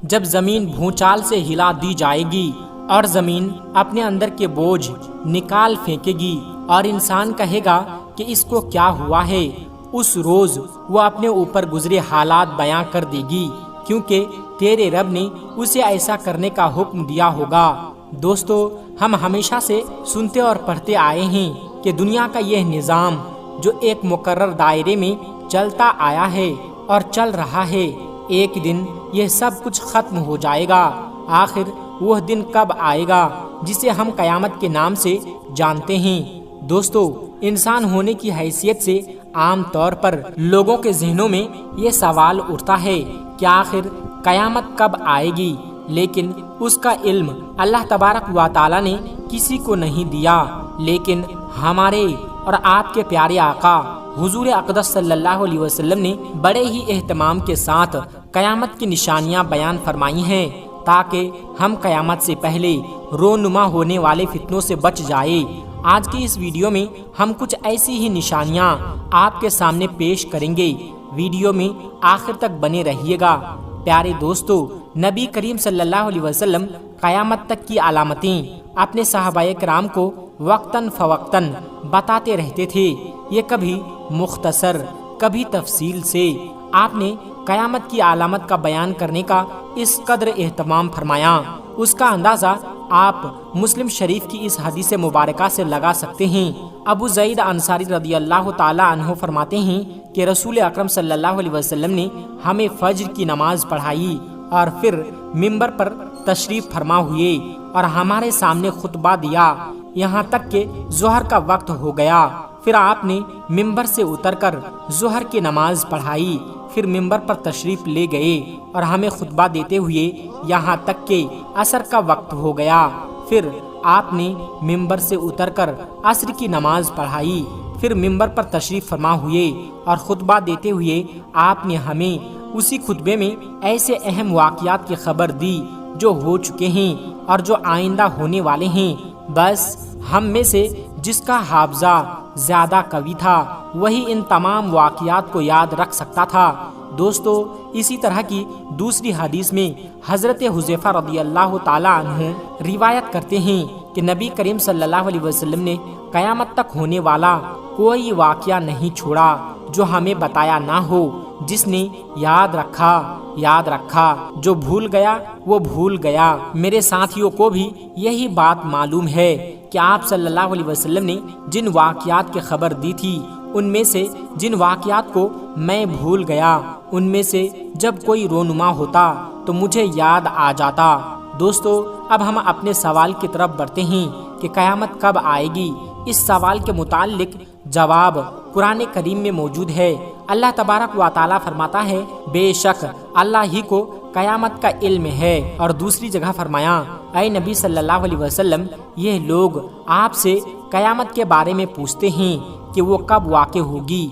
جب زمین بھونچال سے ہلا دی جائے گی اور زمین اپنے اندر کے بوجھ نکال پھینکے گی اور انسان کہے گا کہ اس کو کیا ہوا ہے، اس روز وہ اپنے اوپر گزرے حالات بیان کر دے گی، کیونکہ تیرے رب نے اسے ایسا کرنے کا حکم دیا ہوگا۔ دوستو، ہم ہمیشہ سے سنتے اور پڑھتے آئے ہیں کہ دنیا کا یہ نظام جو ایک مقرر دائرے میں چلتا آیا ہے اور چل رہا ہے، ایک دن یہ سب کچھ ختم ہو جائے گا۔ آخر وہ دن کب آئے گا جسے ہم قیامت کے نام سے جانتے ہیں؟ دوستو، انسان ہونے کی حیثیت سے عام طور پر لوگوں کے ذہنوں میں یہ سوال اٹھتا ہے کہ آخر قیامت کب آئے گی، لیکن اس کا علم اللہ تبارک و تعالی نے کسی کو نہیں دیا، لیکن ہمارے اور آپ کے پیارے آقا حضور اقدس صلی اللہ علیہ وسلم نے بڑے ہی اہتمام کے ساتھ قیامت کی نشانیاں بیان فرمائی ہیں، تاکہ ہم قیامت سے پہلے رونما ہونے والے فتنوں سے بچ جائے۔ آج کی اس ویڈیو میں ہم کچھ ایسی ہی نشانیاں آپ کے سامنے پیش کریں گے، ویڈیو میں آخر تک بنے رہیے گا۔ پیارے دوستو، نبی کریم صلی اللہ علیہ وسلم قیامت تک کی علامتیں اپنے صحابہ کرام کو وقتاً فوقتاً بتاتے رہتے تھے، یہ کبھی مختصر کبھی تفصیل سے۔ آپ نے قیامت کی علامت کا بیان کرنے کا اس قدر اہتمام فرمایا، اس کا اندازہ آپ مسلم شریف کی اس حدیث مبارکہ سے لگا سکتے ہیں۔ ابو زید انصاری رضی اللہ تعالی عنہ فرماتے ہیں کہ رسول اکرم صلی اللہ علیہ وسلم نے ہمیں فجر کی نماز پڑھائی اور پھر ممبر پر تشریف فرما ہوئے اور ہمارے سامنے خطبہ دیا، یہاں تک کہ ظہر کا وقت ہو گیا۔ پھر آپ نے ممبر سے اتر کر ظہر کی نماز پڑھائی، پھر ممبر پر تشریف لے گئے اور ہمیں خطبہ دیتے ہوئے یہاں تک کہ عصر کا وقت ہو گیا۔ پھر آپ نے ممبر سے اتر کر عصر کی نماز پڑھائی، پھر ممبر پر تشریف فرما ہوئے اور خطبہ دیتے ہوئے آپ نے ہمیں اسی خطبے میں ایسے اہم واقعات کی خبر دی جو ہو چکے ہیں اور جو آئندہ ہونے والے ہیں۔ بس ہم میں سے جس کا حافظہ زیادہ قوی تھا وہی ان تمام واقعات کو یاد رکھ سکتا تھا۔ دوستو، اسی طرح کی دوسری حدیث میں حضرت حذیفہ رضی اللہ تعالی عنہ روایت کرتے ہیں کہ نبی کریم صلی اللہ علیہ وسلم نے قیامت تک ہونے والا کوئی واقعہ نہیں چھوڑا جو ہمیں بتایا نہ ہو۔ جس نے یاد رکھا، جو بھول گیا وہ بھول گیا۔ میرے ساتھیوں کو بھی یہی بات معلوم ہے کہ آپ صلی اللہ علیہ وسلم نے جن واقعات کی خبر دی تھی، ان میں سے جن واقعات کو میں بھول گیا، ان میں سے جب کوئی رونما ہوتا تو مجھے یاد آ جاتا۔ دوستو، اب ہم اپنے سوال کی طرف بڑھتے ہیں کہ قیامت کب آئے گی۔ اس سوال کے متعلق جواب قرآن کریم میں موجود ہے۔ اللہ تبارک و تعالی فرماتا ہے، بے شک اللہ ہی کو قیامت کا علم ہے، اور دوسری جگہ فرمایا، اے نبی صلی اللہ علیہ وسلم، یہ لوگ آپ سے قیامت کے بارے میں پوچھتے ہیں کہ وہ کب واقع ہوگی،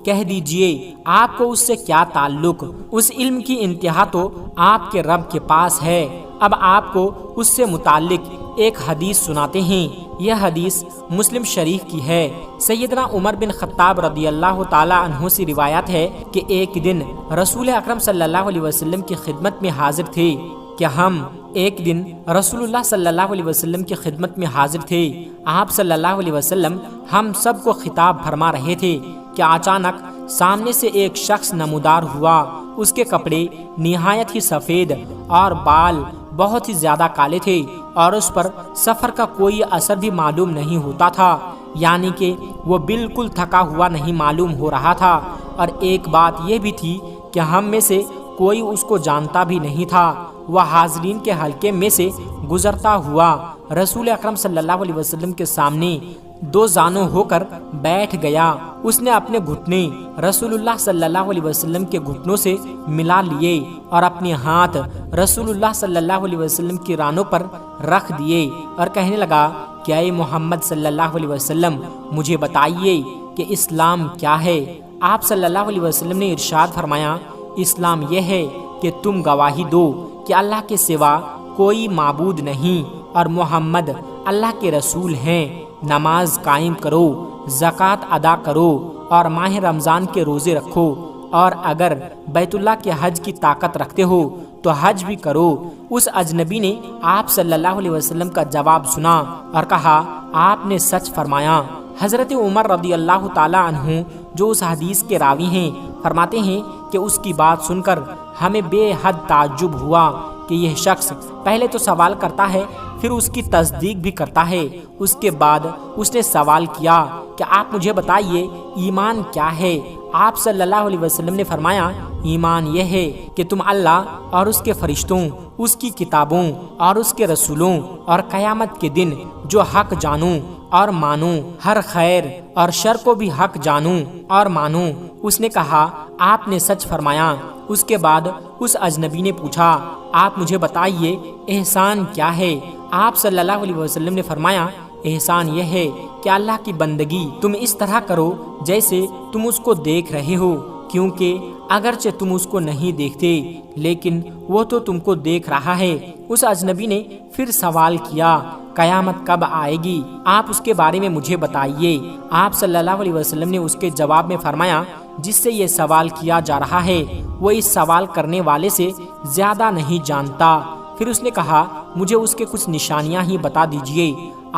کہہ دیجئے آپ کو اس سے کیا تعلق، اس علم کی انتہا تو آپ کے رب کے پاس ہے۔ اب آپ کو اس سے متعلق ایک حدیث سناتے ہیں۔ یہ حدیث مسلم شریف کی ہے۔ سیدنا عمر بن خطاب رضی اللہ تعالی عنہ سے روایت ہے کہ ایک دن رسول اکرم صلی اللہ علیہ وسلم کی خدمت میں حاضر تھے آپ صلی اللہ علیہ وسلم ہم سب کو خطاب فرما رہے تھے کہ اچانک سامنے سے ایک شخص نمودار ہوا۔ اس کے کپڑے نہایت ہی سفید اور بال بہت ہی زیادہ کالے تھے، اور اس پر سفر کا کوئی اثر بھی معلوم نہیں ہوتا تھا، یعنی کہ وہ بالکل تھکا ہوا نہیں معلوم ہو رہا تھا۔ اور ایک بات یہ بھی تھی کہ ہم میں سے کوئی اس کو جانتا بھی نہیں تھا۔ وہ حاضرین کے حلقے میں سے گزرتا ہوا رسول اکرم صلی اللہ علیہ وسلم کے سامنے دو زانوں ہو کر بیٹھ گیا۔ اس نے اپنے گھٹنے رسول اللہ صلی اللہ علیہ وسلم کے گھٹنوں سے ملا لیے اور اپنے ہاتھ رسول اللہ صلی اللہ علیہ وسلم کی رانوں پر رکھ دیے اور کہنے لگا کہ اے محمد صلی اللہ علیہ وسلم، مجھے بتائیے کہ اسلام کیا ہے۔ آپ صلی اللہ علیہ وسلم نے ارشاد فرمایا، اسلام یہ ہے کہ تم گواہی دو کہ اللہ کے سوا کوئی معبود نہیں اور محمد اللہ کے رسول ہیں، نماز قائم کرو، زکوٰۃ ادا کرو اور ماہ رمضان کے روزے رکھو، اور اگر بیت اللہ کے حج کی طاقت رکھتے ہو تو حج بھی کرو۔ اس اجنبی نے آپ صلی اللہ علیہ وسلم کا جواب سنا اور کہا آپ نے سچ فرمایا۔ حضرت عمر رضی اللہ تعالی عنہ جو اس حدیث کے راوی ہیں فرماتے ہیں کہ اس کی بات سن کر ہمیں بے حد تعجب ہوا کہ یہ شخص پہلے تو سوال کرتا ہے پھر اس کی تصدیق بھی کرتا ہے۔ اس کے بعد اس نے سوال کیا کہ آپ مجھے بتائیے ایمان کیا ہے؟ آپ صلی اللہ علیہ وسلم نے فرمایا ایمان یہ ہے کہ تم اللہ اور اس کے فرشتوں، اس کی کتابوں اور اس کے رسولوں اور قیامت کے دن جو حق جانو اور مانو، ہر خیر اور شر کو بھی حق جانو اور مانو۔ اس نے کہا آپ نے سچ فرمایا۔ اس کے بعد اس اجنبی نے پوچھا آپ مجھے بتائیے احسان کیا ہے؟ آپ صلی اللہ علیہ وسلم نے فرمایا احسان یہ ہے کہ اللہ کی بندگی تم اس طرح کرو جیسے تم اس کو دیکھ رہے ہو، کیونکہ اگرچہ تم اس کو نہیں دیکھتے لیکن وہ تو تم کو دیکھ رہا ہے۔ اس اجنبی نے پھر سوال کیا قیامت کب آئے گی؟ آپ اس کے بارے میں مجھے بتائیے۔ آپ صلی اللہ علیہ وسلم نے اس کے جواب میں فرمایا جس سے یہ سوال کیا جا رہا ہے وہ اس سوال کرنے والے سے زیادہ نہیں جانتا۔ پھر اس نے کہا مجھے اس کے کچھ نشانیاں ہی بتا دیجئے۔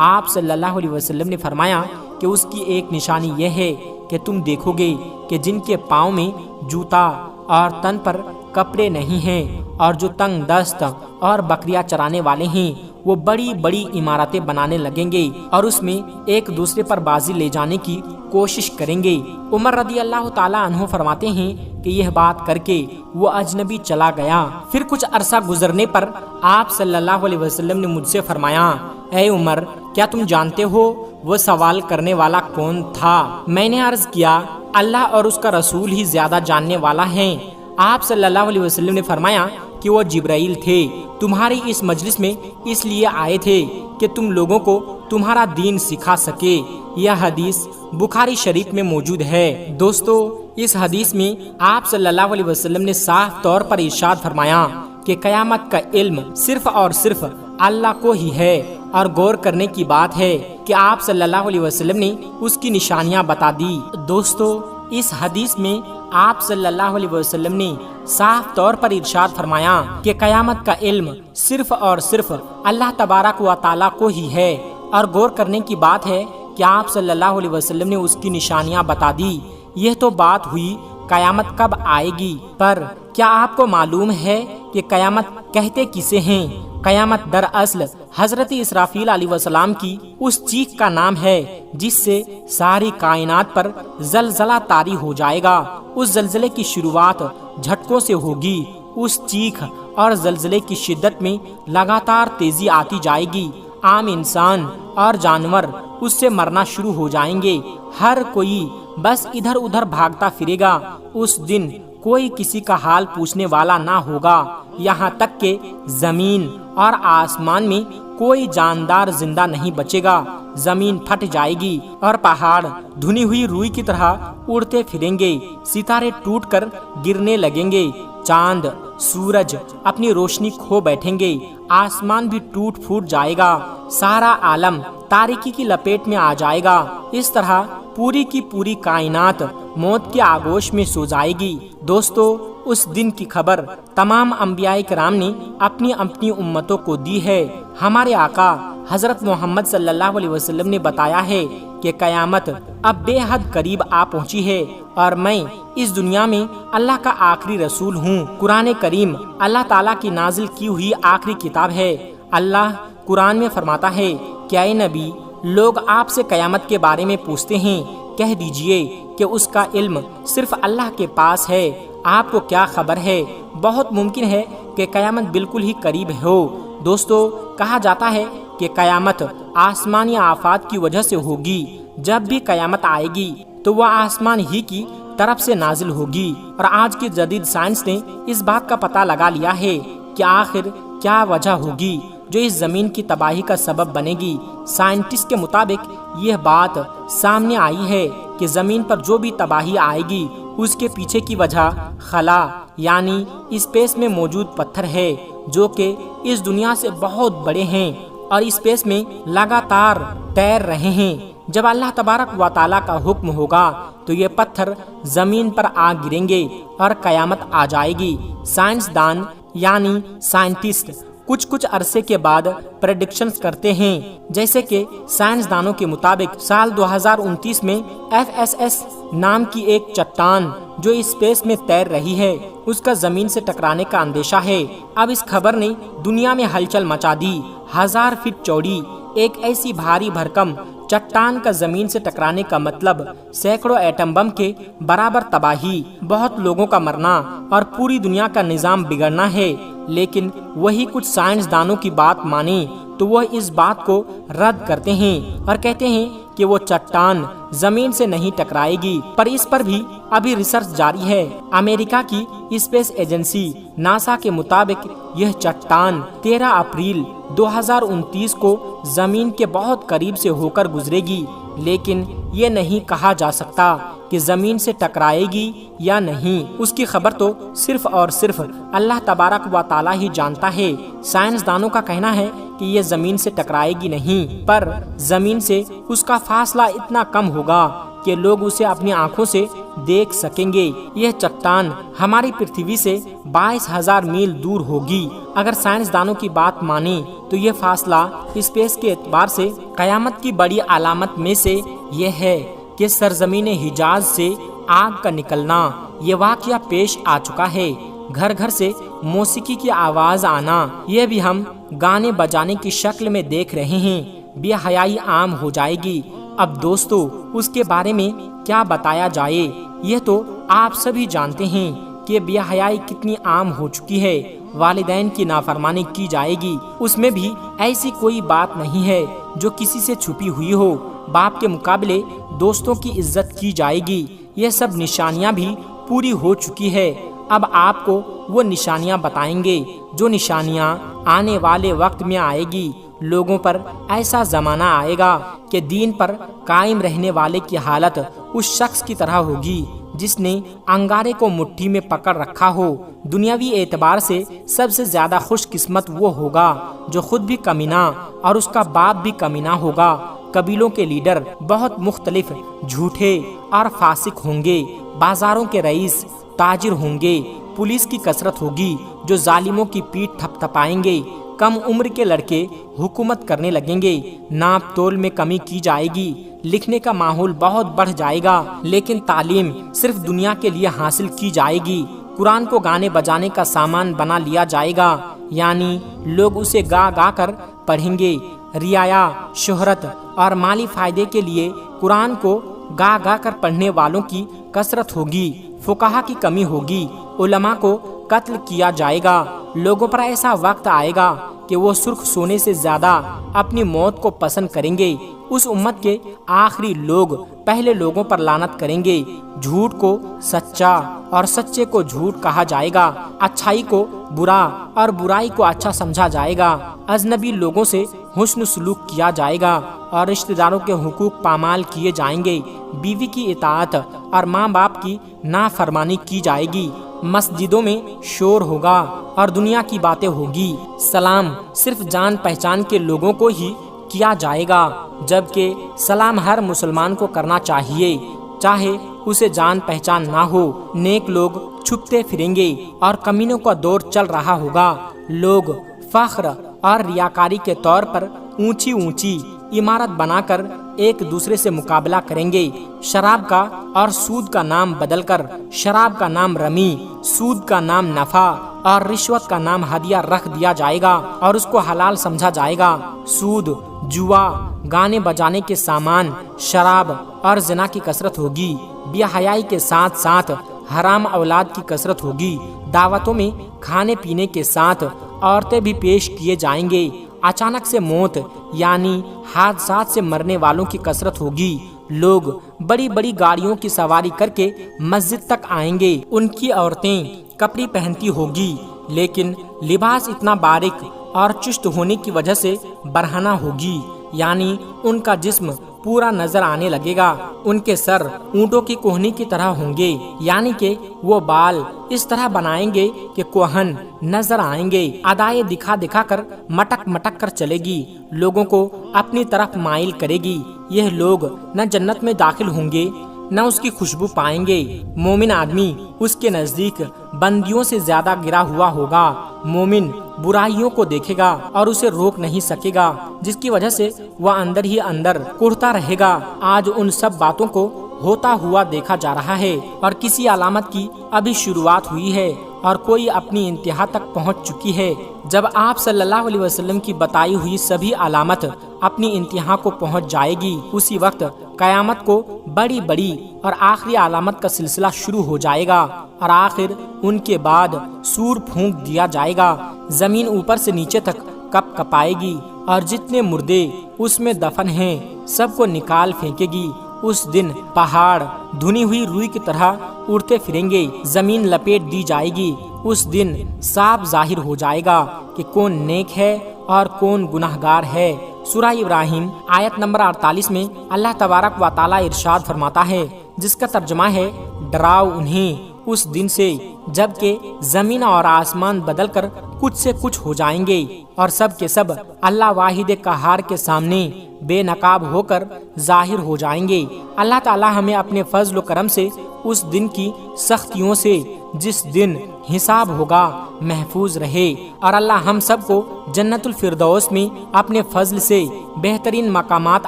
آپ صلی اللہ علیہ وسلم نے فرمایا کہ اس کی ایک نشانی یہ ہے کہ تم دیکھو گے کہ جن کے پاؤں میں جوتا اور تن پر کپڑے نہیں ہیں اور جو تنگ دست اور بکریاں چرانے والے ہیں وہ بڑی بڑی عمارتیں بنانے لگیں گے اور اس میں ایک دوسرے پر بازی لے جانے کی کوشش کریں گے۔ عمر رضی اللہ تعالی عنہ فرماتے ہیں کہ یہ بات کر کے وہ اجنبی چلا گیا۔ پھر کچھ عرصہ گزرنے پر آپ صلی اللہ علیہ وسلم نے مجھ سے فرمایا اے عمر کیا تم جانتے ہو وہ سوال کرنے والا کون تھا؟ میں نے عرض کیا اللہ اور اس کا رسول ہی زیادہ جاننے والا ہیں۔ آپ صلی اللہ علیہ وسلم نے فرمایا کہ وہ جبرائیل تھے، تمہاری اس مجلس میں اس لیے آئے تھے کہ تم لوگوں کو تمہارا دین سکھا سکے۔ یہ حدیث بخاری شریف میں موجود ہے۔ دوستو اس حدیث میں آپ صلی اللہ علیہ وسلم نے صاف طور پر ارشاد فرمایا کہ قیامت کا علم صرف اور صرف اللہ کو ہی ہے، اور غور کرنے کی بات ہے کہ آپ صلی اللہ علیہ وسلم نے اس کی نشانیاں بتا دی۔ دوستو اس حدیث میں آپ صلی اللہ علیہ وسلم نے صاف طور پر ارشاد فرمایا کہ قیامت کا علم صرف اور صرف اللہ تبارک و تعالیٰ کو ہی ہے، اور غور کرنے کی بات ہے کہ آپ صلی اللہ علیہ وسلم نے اس کی نشانیاں بتا دی۔ یہ تو بات ہوئی قیامت کب آئے گی، پر کیا آپ کو معلوم ہے کہ قیامت کہتے کسے ہیں؟ قیامت دراصل حضرت اسرافیل علیہ السلام کی اس چیخ کا نام ہے جس سے ساری کائنات پر زلزلہ طاری ہو جائے گا۔ اس زلزلے کی شروعات جھٹکوں سے ہوگی۔ اس چیخ اور زلزلے کی شدت میں لگاتار تیزی آتی جائے گی۔ عام انسان اور جانور اس سے مرنا شروع ہو جائیں گے۔ ہر کوئی بس ادھر ادھر بھاگتا پھرے گا۔ اس دن کوئی کسی کا حال پوچھنے والا نہ ہوگا، یہاں تک کہ زمین اور آسمان میں کوئی جاندار زندہ نہیں بچے گا۔ زمین پھٹ جائے گی اور پہاڑ دھنی ہوئی روئی کی طرح اڑتے پھریں گے، ستارے ٹوٹ کر گرنے لگیں گے، چاند سورج اپنی روشنی کھو بیٹھیں گے، آسمان بھی ٹوٹ پھوٹ جائے گا، سارا عالم تاریکی کی لپیٹ میں آ جائے گا۔ اس طرح پوری کی پوری کائنات موت کے آغوش میں سو جائے گی۔ دوستو اس دن کی خبر تمام انبیاء کرام نے اپنی اپنی امتوں کو دی ہے۔ ہمارے آقا حضرت محمد صلی اللہ علیہ وسلم نے بتایا ہے کہ قیامت اب بے حد قریب آ پہنچی ہے، اور میں اس دنیا میں اللہ کا آخری رسول ہوں۔ قرآن کریم اللہ تعالیٰ کی نازل کی ہوئی آخری کتاب ہے۔ اللہ قرآن میں فرماتا ہے کہ اے نبی، لوگ آپ سے قیامت کے بارے میں پوچھتے ہیں، کہہ دیجئے کہ اس کا علم صرف اللہ کے پاس ہے۔ آپ کو کیا خبر ہے؟ بہت ممکن ہے کہ قیامت بالکل ہی قریب ہو۔ دوستو کہا جاتا ہے کہ قیامت آسمانی آفات کی وجہ سے ہوگی۔ جب بھی قیامت آئے گی تو وہ آسمان ہی کی طرف سے نازل ہوگی، اور آج کی جدید سائنس نے اس بات کا پتہ لگا لیا ہے کہ آخر کیا وجہ ہوگی جو اس زمین کی تباہی کا سبب بنے گی۔ سائنٹسٹ کے مطابق یہ بات سامنے آئی ہے کہ زمین پر جو بھی تباہی آئے گی اس کے پیچھے کی وجہ خلا یعنی اسپیس میں موجود پتھر ہے، جو کہ اس دنیا سے بہت بڑے ہیں اور اسپیس میں لگاتار تیر رہے ہیں۔ جب اللہ تبارک و تعالیٰ کا حکم ہوگا تو یہ پتھر زمین پر آ گریں گے اور قیامت آ جائے گی۔ سائنسدان یعنی سائنٹسٹ کچھ عرصے کے بعد پریڈکشنز کرتے ہیں، جیسے کہ سائنسدانوں کے مطابق سال 2029 میں FSS نام کی ایک چٹان جو اسپیس میں تیر رہی ہے، اس کا زمین سے ٹکرانے کا اندیشہ ہے۔ اب اس خبر نے دنیا میں ہلچل مچا دی۔ 1000 فٹ چوڑی ایک ایسی بھاری بھرکم چٹان کا زمین سے ٹکرانے کا مطلب سینکڑوں ایٹم بم کے برابر تباہی، بہت لوگوں کا مرنا اور پوری دنیا کا نظام بگڑنا ہے۔ لیکن وہی کچھ سائنسدانوں کی بات مانیں تو وہ اس بات کو رد کرتے ہیں اور کہتے ہیں کہ وہ چٹان زمین سے نہیں ٹکرائے گی، پر اس پر بھی ابھی ریسرچ جاری ہے۔ امریکہ کی اسپیس ایجنسی ناسا کے مطابق یہ چٹان 13 اپریل 2029 کو زمین کے بہت قریب سے ہو کر گزرے گی، لیکن یہ نہیں کہا جا سکتا کہ زمین سے ٹکرائے گی یا نہیں۔ اس کی خبر تو صرف اور صرف اللہ تبارک و تعالی ہی جانتا ہے۔ سائنسدانوں کا کہنا ہے کہ یہ زمین سے ٹکرائے گی نہیں، پر زمین سے اس کا فاصلہ اتنا کم ہوگا کہ لوگ اسے اپنی آنکھوں سے دیکھ سکیں گے۔ یہ چٹان ہماری پرتھوی سے 22,000 میل دور ہوگی۔ اگر سائنسدانوں کی بات مانیں تو یہ فاصلہ اسپیس کے اعتبار سے قیامت کی بڑی علامت میں سے یہ ہے کہ سرزمین حجاز سے آگ کا نکلنا۔ یہ واقعہ پیش آ چکا ہے۔ گھر گھر سے موسیقی کی آواز آنا، یہ بھی ہم گانے بجانے کی شکل میں دیکھ رہے ہیں۔ بے حیائی عام ہو جائے گی۔ اب دوستو، اس کے بارے میں کیا بتایا جائے؟ یہ تو آپ سبھی جانتے ہیں کہ بے حیائی کتنی عام ہو چکی ہے۔ والدین کی نافرمانی کی جائے گی، اس میں بھی ایسی کوئی بات نہیں ہے جو کسی سے چھپی ہوئی ہو۔ باپ کے مقابلے دوستوں کی عزت کی جائے گی۔ یہ سب نشانیاں بھی پوری ہو چکی ہے۔ اب آپ کو وہ نشانیاں بتائیں گے جو نشانیاں آنے والے وقت میں آئے گی۔ لوگوں پر ایسا زمانہ آئے گا کہ دین پر قائم رہنے والے کی حالت اس شخص کی طرح ہوگی جس نے انگارے کو مٹھی میں پکڑ رکھا ہو۔ دنیاوی اعتبار سے سب سے زیادہ خوش قسمت وہ ہوگا جو خود بھی کمینہ اور اس کا باپ بھی کمینہ ہوگا۔ قبیلوں کے لیڈر بہت مختلف، جھوٹے اور فاسق ہوں گے۔ بازاروں کے رئیس تاجر ہوں گے۔ پولیس کی کثرت ہوگی جو ظالموں کی پیٹھ تھپ تھپائیں گے۔ کم عمر کے لڑکے حکومت کرنے لگیں گے۔ ناپ تول میں کمی کی جائے گی۔ لکھنے کا ماحول بہت بڑھ جائے گا، لیکن تعلیم صرف دنیا کے لیے حاصل کی جائے گی۔ قرآن کو گانے بجانے کا سامان بنا لیا جائے گا، یعنی لوگ اسے گا گا کر پڑھیں گے۔ رعایا، شہرت اور مالی فائدے کے لیے قرآن کو گا گا کر پڑھنے والوں کی کثرت ہوگی۔ فقہا کی کمی ہوگی۔ علماء کو قتل کیا جائے گا۔ لوگوں پر ایسا وقت آئے گا کہ وہ سرخ سونے سے زیادہ اپنی موت کو پسند کریں گے۔ اس امت کے آخری لوگ پہلے لوگوں پر لعنت کریں گے۔ جھوٹ کو سچا اور سچے کو جھوٹ کہا جائے گا۔ اچھائی کو برا اور برائی کو اچھا سمجھا جائے گا۔ اجنبی لوگوں سے حسن سلوک کیا جائے گا اور رشتہ داروں کے حقوق پامال کیے جائیں گے۔ بیوی کی اطاعت اور ماں باپ کی نافرمانی کی جائے گی۔ مسجدوں میں شور ہوگا اور دنیا کی باتیں ہوگی۔ سلام صرف جان پہچان کے لوگوں کو ہی کیا جائے گا، جبکہ سلام ہر مسلمان کو کرنا چاہیے، چاہے اسے جان پہچان نہ ہو۔ نیک لوگ چھپتے پھریں گے اور کمینوں کا دور چل رہا ہوگا۔ لوگ فخر اور ریاکاری کے طور پر اونچی اونچی عمارت بنا کر ایک دوسرے سے مقابلہ کریں گے۔ شراب کا اور سود کا نام بدل کر شراب کا نام رمی، سود کا نام نفع اور رشوت کا نام ہدیہ رکھ دیا جائے گا اور اس کو حلال سمجھا جائے گا۔ سود، جوا، گانے بجانے کے سامان، شراب اور زنا کی کثرت ہوگی۔ بے حیائی کے ساتھ ساتھ حرام اولاد کی کثرت ہوگی۔ دعوتوں میں کھانے پینے کے ساتھ عورتیں بھی پیش کیے جائیں گے۔ اچانک سے موت یعنی حادثات سے مرنے والوں کی کثرت ہوگی۔ لوگ بڑی بڑی گاڑیوں کی سواری کر کے مسجد تک آئیں گے۔ ان کی عورتیں کپڑی پہنتی ہوگی، لیکن لباس اتنا باریک اور چست ہونے کی وجہ سے برہنہ ہوگی، یعنی ان کا جسم پورا نظر آنے لگے گا۔ ان کے سر اونٹوں کی کوہنی کی طرح ہوں گے، یعنی کہ وہ بال اس طرح بنائیں گے کہ کوہن نظر آئیں گے۔ ادائیں دکھا دکھا کر مٹک مٹک کر چلے گی، لوگوں کو اپنی طرف مائل کرے گی۔ یہ لوگ نہ جنت میں داخل ہوں گے نہ اس کی خوشبو پائیں گے۔ مومن آدمی اس کے نزدیک بندیوں سے زیادہ گرا ہوا ہوگا۔ مومن برائیوں کو دیکھے گا اور اسے روک نہیں سکے گا، جس کی وجہ سے وہ اندر ہی اندر کڑھتا رہے گا۔ آج ان سب باتوں کو ہوتا ہوا دیکھا جا رہا ہے، اور کسی علامت کی ابھی شروعات ہوئی ہے اور کوئی اپنی انتہا تک پہنچ چکی ہے۔ جب آپ صلی اللہ علیہ وسلم کی بتائی ہوئی سبھی علامت اپنی انتہا کو پہنچ جائے گی، اسی وقت قیامت کو بڑی بڑی اور آخری علامت کا سلسلہ شروع ہو جائے گا، اور آخر ان کے بعد سور پھونک دیا جائے گا۔ زمین اوپر سے نیچے تک کپ کپائے گی، اور جتنے مردے اس میں دفن ہیں سب کو نکال پھینکے گی۔ اس دن پہاڑ دھنی ہوئی روئی کی طرح اڑتے پھریں گے، زمین لپیٹ دی جائے گی۔ اس دن صاف ظاہر ہو جائے گا کہ کون نیک ہے اور کون گناہگار ہے۔ سورہ ابراہیم آیت نمبر 48 میں اللہ تبارک و تعالی ارشاد فرماتا ہے، جس کا ترجمہ ہے، ڈراؤ انہیں اس دن سے جب کہ زمین اور آسمان بدل کر کچھ سے کچھ ہو جائیں گے، اور سب کے سب اللہ واحد قہار کے سامنے بے نقاب ہو کر ظاہر ہو جائیں گے۔ اللہ تعالی ہمیں اپنے فضل و کرم سے اس دن کی سختیوں سے، جس دن حساب ہوگا، محفوظ رہے، اور اللہ ہم سب کو جنت الفردوس میں اپنے فضل سے بہترین مقامات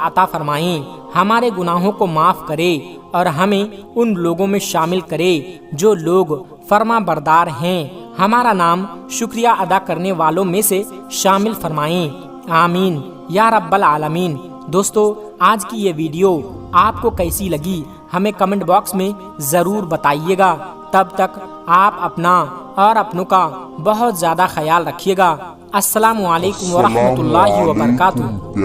عطا فرمائیں، ہمارے گناہوں کو معاف کرے، اور ہمیں ان لوگوں میں شامل کرے جو لوگ فرما بردار ہیں، ہمارا نام شکریہ ادا کرنے والوں میں سے شامل فرمائیں، آمین یا رب العالمین۔ دوستو، آج کی یہ ویڈیو آپ کو کیسی لگی ہمیں کمنٹ باکس میں ضرور بتائیے گا۔ تب تک آپ اپنا اور اپنوں کا بہت زیادہ خیال رکھیے گا۔ السلام علیکم ورحمۃ اللہ وبرکاتہ۔